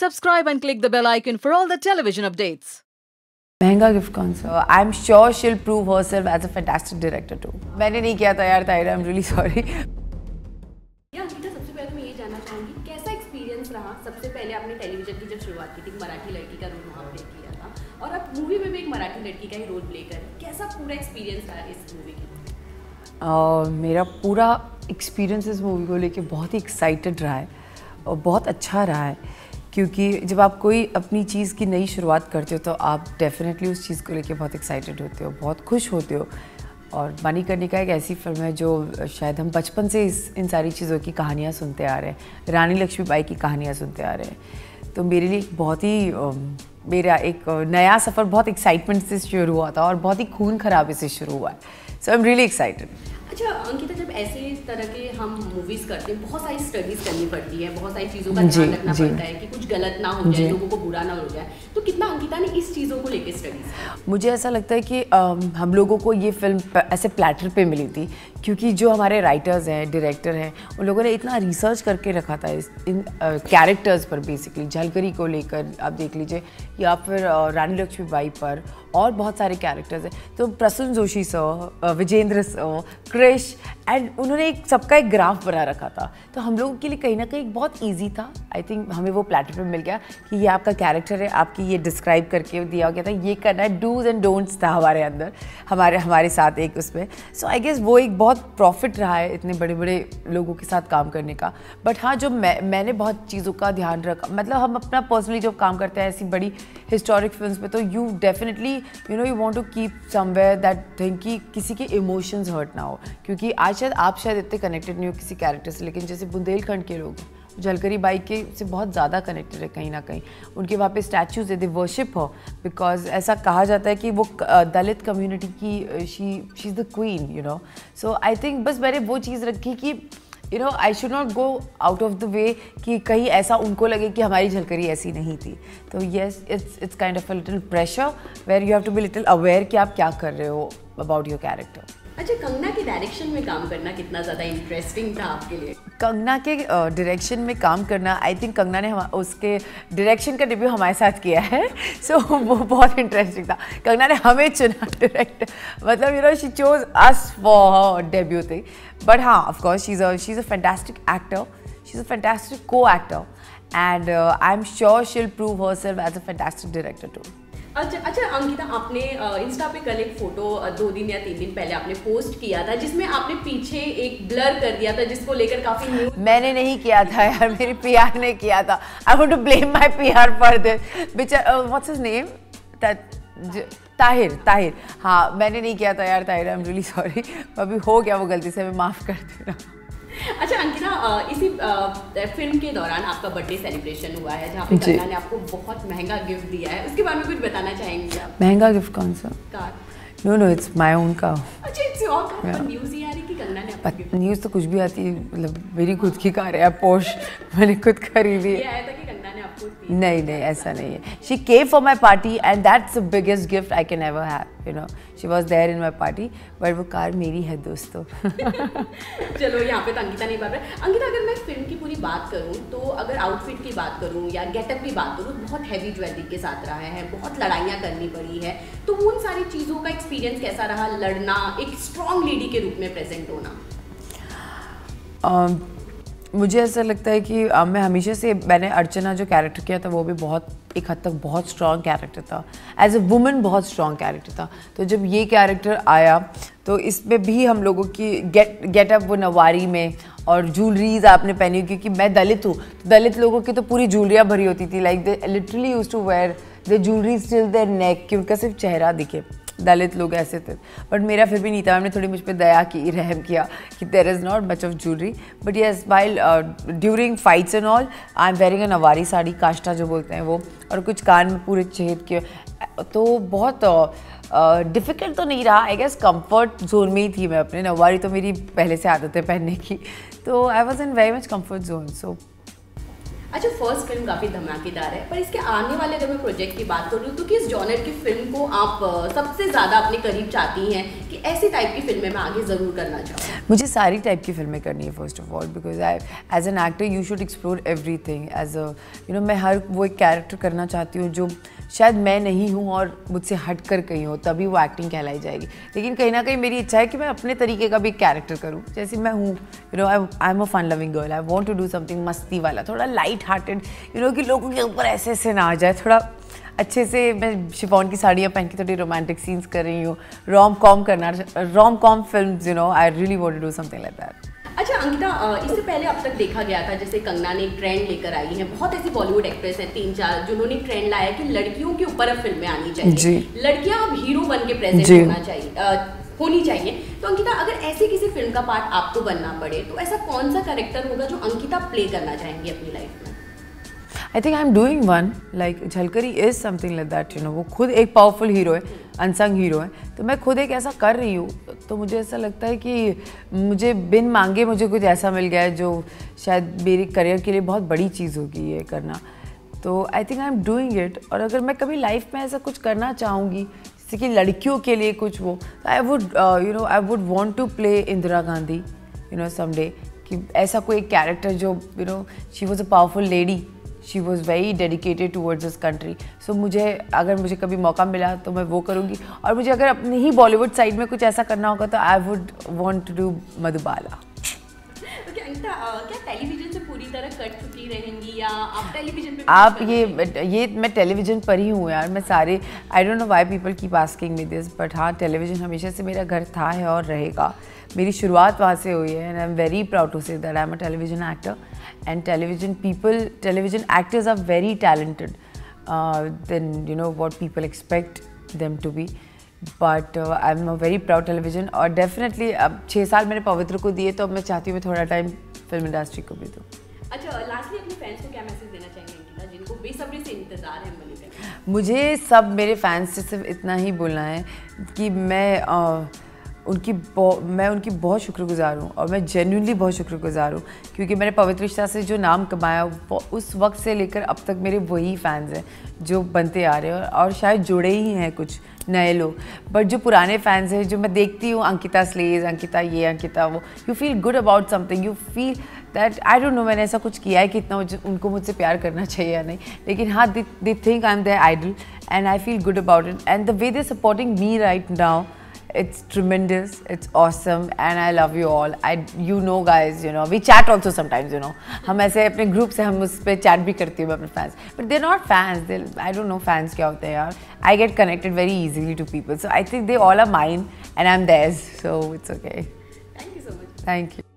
Subscribe and click the bell icon for all the television updates. महंगा gift कौन सा? I am sure she will prove herself as a fantastic director too. मैंने नहीं किया था यार Tahira, I am really sorry. Ankita, सबसे पहले मैं ये जानना चाहूँगी कैसा एक्सपीरियंस रहा? सबसे पहले आपने टेलीविजन की जब शुरुआत की थी, मराठी लड़की का रोल वहाँ प्ले किया था और अब मूवी में भी एक मराठी लड़की का ही रोल प्ले कर, कैसा पूरा एक्सपीरियंस रहा इस मूवी के? मेरा पूरा एक्सपीरियंस इस मूवी को लेके बहुत ही एक्साइटेड रहा है और बहुत अच्छा रहा है, क्योंकि जब आप कोई अपनी चीज़ की नई शुरुआत करते हो तो आप डेफिनेटली उस चीज़ को लेके बहुत एक्साइटेड होते हो, बहुत खुश होते हो। और मणिकर्णिका एक ऐसी फिल्म है जो शायद हम बचपन से इन सारी चीज़ों की कहानियाँ सुनते आ रहे हैं, रानी लक्ष्मीबाई की कहानियाँ सुनते आ रहे हैं। तो मेरे लिए बहुत ही मेरा एक नया सफ़र बहुत एक्साइटमेंट से शुरू हुआ था और बहुत ही खून खराबे से शुरू हुआ है। सो आई एम रियली एक्साइटेड। अच्छा अंकिता, जब ऐसे तरह के हम मूवीज़ करते हैं बहुत सारी स्टडीज़ करनी पड़ती है, बहुत सारी चीज़ों का ध्यान रखना पड़ता है कि कुछ गलत ना हो जाए, लोगों को बुरा ना हो जाए। तो कितना अंकिता ने इस चीज़ों को लेकर स्टडीज़? मुझे ऐसा लगता है कि हम लोगों को ये फिल्म ऐसे प्लेटर पे मिली थी क्योंकि जो हमारे राइटर्स हैं, डायरेक्टर हैं, उन लोगों ने इतना रिसर्च करके रखा था इन कैरेक्टर्स पर। बेसिकली झलकरी को लेकर आप देख लीजिए, या फिर रानी लक्ष्मीबाई पर, और बहुत सारे कैरेक्टर्स हैं। तो Prasoon Joshi sir, Vijendra sir, Krish, and उन्होंने सबका एक ग्राफ बना रखा था। तो हम लोगों के लिए कहीं ना कहीं बहुत ईजी था। आई थिंक हमें वो प्लेटफॉर्म मिल गया कि ये आपका कैरेक्टर है, आपकी ये डिस्क्राइब करके दिया गया था, ये करना है, डूज एंड डोंट्स था हमारे अंदर, हमारे साथ एक उसमें। सो आई गेस वो एक बहुत प्रॉफिट रहा है इतने बड़े बड़े लोगों के साथ काम करने का। बट हाँ, जो मैंने बहुत चीज़ों का ध्यान रखा, मतलब हम अपना पर्सनली जब काम करते हैं ऐसी बड़ी हिस्टोरिक फिल्म्स पे, तो you definitely you want to keep somewhere that thing कि किसी के इमोशंस हर्ट ना हो। क्योंकि आज आप शायद इतने कनेक्टेड नहीं हो किसी कैरेक्टर से, लेकिन जैसे बुंदेलखंड के लोग झलकरी बाई के से बहुत ज़्यादा कनेक्टेड है कहीं ना कहीं। उनके वहाँ पे स्टैचूज है, दे वर्शिप हो, बिकॉज ऐसा कहा जाता है कि वो दलित कम्युनिटी की she is the queen, you know. So I think बस मैंने वो चीज़ रखी कि I should not go out of the way कि कहीं ऐसा उनको लगे कि हमारी झलकरी ऐसी नहीं थी। तो yes, it's kind of a little pressure where you have to be little aware कि आप क्या कर रहे हो अबाउट योर कैरेक्टर। अच्छा, कंगना के डायरेक्शन में काम करना कितना ज़्यादा इंटरेस्टिंग था आपके लिए? कंगना के डायरेक्शन में काम करना, आई थिंक कंगना ने उसके डायरेक्शन का डेब्यू हमारे साथ किया है। सो वो बहुत इंटरेस्टिंग था। कंगना ने हमें चुना डायरेक्टर, मतलब she chose us for her debut thing. But हाँ, of course she is a fantastic actor, she is a fantastic co actor, and I am sure she will prove herself as a fantastic director too. अच्छा अंकिता, आपने Insta पे कल एक photo 2 दिन या 3 दिन पहले आपने पोस्ट किया था जिसमें आपने पीछे एक ब्लर कर दिया था, जिसको लेकर काफी न्यूज़। मैंने नहीं किया था यार, मेरी पीआर ने किया था। I want to blame my PR for this. What's his name? Tahir. हाँ, मैंने नहीं किया था यार Tahir, I am really sorry. अभी हो गया वो गलती से, मैं माफ़ कर देना। अच्छा अंकिता, इसी फिल्म के दौरान आपका बर्थडे सेलिब्रेशन हुआ है जहाँ पे कंगना ने आपको बहुत महंगा गिफ्ट दिया है, उसके बारे में कुछ बताना चाहेंगे आप? महंगा गिफ्ट कौन सा? Car. No, it's my own car. अच्छा, इट्स योर कार। पर न्यूज़ ये आ रही कि कंगना ने आपको न्यूज़ तो कुछ भी आती है, मतलब मेरी खुद की कार है, पोर्श मैंने खुद खरीदी है। ये आया था कि कंगना ने आपको नहीं, ऐसा नहीं है। She came for my party and that's the biggest gift I can ever have, you know. She was there in my party, but वो कार मेरी है दोस्तों। चलो, यहाँ पे तो अंकिता नहीं बात है। अंकिता, अगर मैं फिल्म की पूरी बात करूँ तो अगर आउटफिट की बात करूँ या गेटअप की बात करूँ, बहुत हैवी ज्वेलरी के साथ रहा है, बहुत लड़ाइयाँ करनी पड़ी है, तो उन सारी चीज़ों का एक्सपीरियंस कैसा रहा? लड़ना, एक स्ट्रॉन्ग लेडी के रूप में प्रेजेंट होना। मुझे ऐसा लगता है कि मैं हमेशा से, मैंने अर्चना जो कैरेक्टर किया था वो भी बहुत एक हद तक बहुत स्ट्रॉन्ग कैरेक्टर था, एज अ वुमन बहुत स्ट्रॉन्ग कैरेक्टर था। तो जब ये कैरेक्टर आया तो इसमें भी हम लोगों की गेटअप वो नवारी में और ज्वेलरीज आपने पहनी, क्योंकि मैं दलित हूँ, तो दलित लोगों की तो पूरी ज्वेलरियाँ भरी होती थी, like they literally used to wear the jewellery till their neck, कि उनका सिर्फ चेहरा दिखे। दलित लोग ऐसे थे, बट मेरा फिर भी नहीं था। हमने थोड़ी मुझ पर दया की, रहम किया कि there is not much of jewellery, but yes while during fights and all I am wearing a Nauvari sari, kashta जो बोलते हैं वो, और कुछ कान में पूरे छेद किए। तो बहुत डिफ़िकल्ट तो नहीं रहा, आई गेस कंफर्ट जोन में ही थी मैं अपने। नवारी तो मेरी पहले से आदत है पहनने की, तो I was in very much comfort zone. So अच्छा, फर्स्ट फिल्म काफ़ी धमाकेदार है, पर इसके आने वाले अगर मैं प्रोजेक्ट की बात करूँ तो किस जॉनर की फिल्म को आप सबसे ज़्यादा अपने करीब चाहती हैं कि ऐसी टाइप की फिल्में मैं आगे ज़रूर करना चाहूँ? मुझे सारी टाइप की फिल्में करनी है first of all, because I as an actor you should explore everything. As a मैं हर वो एक कैरेक्टर करना चाहती हूँ जो शायद मैं नहीं हूँ और मुझसे हट कर कहीं हो, तभी वो एक्टिंग कहलाई जाएगी। लेकिन कहीं ना कहीं मेरी इच्छा है कि मैं अपने तरीके का भी एक कैरेक्टर करूँ, जैसे मैं हूँ। I am a fun loving girl, I want to do something मस्ती वाला, थोड़ा लाइट हार्टेड, कि लोगों के ऊपर ऐसे ऐसे ना आ जाए, थोड़ा अच्छे से। मैं शिफॉन की साड़ियाँ पहन के थोड़ी रोमांटिक सीन्स कर रही हूँ, rom com film, I really want to do something like that. अच्छा अंकिता, इससे पहले अब तक देखा गया था जैसे कंगना ने एक ट्रेंड लेकर आई है, बहुत ऐसी बॉलीवुड एक्ट्रेस हैं 3-4 जिन्होंने ट्रेंड लाया कि लड़कियों के ऊपर अब फिल्में आनी चाहिए, लड़कियां अब हीरो बन के प्रेजेंट होनी चाहिए। तो अंकिता, अगर ऐसे किसी फिल्म का पार्ट आपको बनना पड़े तो ऐसा कौन सा कैरेक्टर होगा जो अंकिता प्ले करना चाहेंगी अपनी लाइफ में? I think I am doing one, like Jhalkari is something like that, वो खुद एक पावरफुल हीरो है, अनसंग हीरो है, तो मैं खुद एक ऐसा कर रही हूँ। तो मुझे ऐसा लगता है कि मुझे बिन मांगे मुझे कुछ ऐसा मिल गया है जो शायद मेरे करियर के लिए बहुत बड़ी चीज़ होगी ये करना। तो I think I am doing it. और अगर मैं कभी लाइफ में ऐसा कुछ करना चाहूँगी जैसे कि लड़कियों के लिए कुछ, वो I would want to play Indira Gandhi someday, कि ऐसा कोई कैरेक्टर जो she was a powerful lady, she was very dedicated towards this country. So अगर मुझे कभी मौका मिला तो मैं वो करूँगी। और मुझे अगर अपनी ही बॉलीवुड साइड में कुछ ऐसा करना होगा तो I would want to do Madhubala. क्या टेलीविजन से पूरी तरह कट चुकी रहेंगी या आप टेलीविजन पे आप ये मैं टेलीविजन पर ही हूँ यार। मैं सारे I don't know why people keep asking me this, but हाँ, टेलीविजन हमेशा से मेरा घर था, है और रहेगा। मेरी शुरुआत वहाँ से हुई है and I am very proud to say that I am a television actor. And television actors are very talented than what people expect them to be. But I'm a very proud television, और definitely अब 6 साल मैंने पवित्र को दिए, तो अब मैं चाहती हूँ मैं थोड़ा टाइम फिल्म इंडस्ट्री को भी दूँ। अच्छा, लास्टली अपने फैंस को क्या मैसेज देना चाहेंगे अंकिता, जिनको बेसब्री से इंतजार है मलिका? मुझे सब मेरे फैंस से सिर्फ इतना ही बोलना है कि मैं उनकी बहुत शुक्रगुजार हूँ, और मैं जेन्युइनली बहुत शुक्रगुजार हूँ, क्योंकि मैंने पवित्र रिश्ता से जो नाम कमाया उस वक्त से लेकर अब तक मेरे वही फैंस हैं जो बनते आ रहे हैं, और शायद जुड़े ही हैं कुछ नए लोग, बट जो पुराने फैंस हैं जो मैं देखती हूँ, अंकिता स्लेज, अंकिता ये, अंकिता वो, you feel good about something, you feel that I don't know मैंने ऐसा कुछ किया है कि इतना उनको मुझसे प्यार करना चाहिए या नहीं, लेकिन हाँ, they think I am their idol and I feel good about it, and the way they supporting me right now, it's tremendous, it's awesome, and I love you all. Guys, we chat also sometimes, हम ऐसे अपने group से हम उस पर chat भी करती हूँ अपने fans, but they're not fans, I don't know fans क्या होते हैं यार. I get connected very easily to people, so I think they all are mine and I'm theirs, so it's okay. Thank you so much. Thank you.